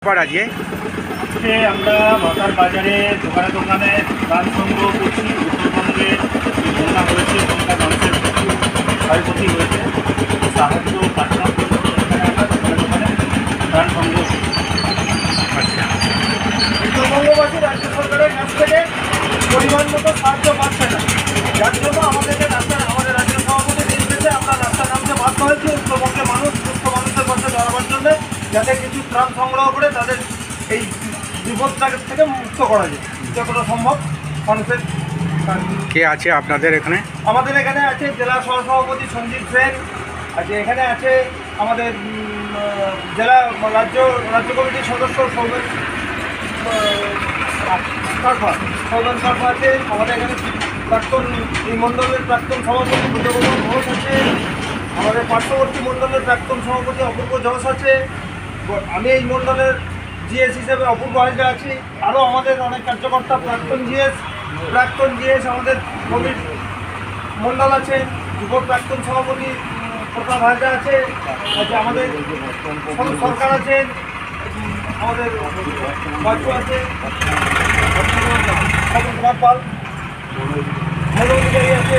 আজকে আমরা ভাতার বাজারে দোকানে দোকানে ত্রাণ সংগ্রহ করছি। উত্তরবঙ্গে বন্যা হয়েছে, বন্যা মানুষের প্রচুর ক্ষয়ক্ষতি হয়েছে, সাহায্য প্রার্থনা করছি। এখানে আমরা দোকানে দোকানে ত্রাণ সংগ্রহ করছি। আচ্ছা, উত্তরবঙ্গবাসী রাজ্য সরকারের কাছ থেকে পরিমাণ মতো সাহায্য পাচ্ছে না, যার জন্য আমাদের রাজ্য সভাপতি নির্দেশে আমরা রাস্তা নামতে বাধ্য হয়েছি উত্তরবঙ্গের মানুষ সুস্থ মানুষের পাশে দাঁড়াবার জন্য, যাতে কিছু ত্রাণ সংগ্রহ করে তাদের এই বিপদটা থেকে মুক্ত করা যায় যতটা সম্ভব মানুষের। কে আছে আপনাদের এখানে? আমাদের এখানে আছে জেলা সহসভাপতি সঞ্জীব সেন আছে, এখানে আছে আমাদের জেলা রাজ্য কমিটির সদস্য সৌমেন কারফা আছে, আমাদের এখানে প্রাক্তন এই মণ্ডলের প্রাক্তন সভাপতি বুদ্ধগোপাল ঘোষ আছে, আমাদের পার্শ্ববর্তী মণ্ডলের প্রাক্তন সভাপতি অপূর্ব যশ আছে, আমি এই মণ্ডলের জিএস হিসেবে অপূর্ব হাজরা আছি, আরও আমাদের অনেক কার্যকর্তা প্রাক্তন জিএস আমাদের কমির মণ্ডল আছে, যুব প্রাক্তন সভাপতি প্রতাপ হাজরা আছে, আমাদের সরকার আছে, আমাদের বাচ্চু আছে, কুমার পাল, মনোধিকারী আছে।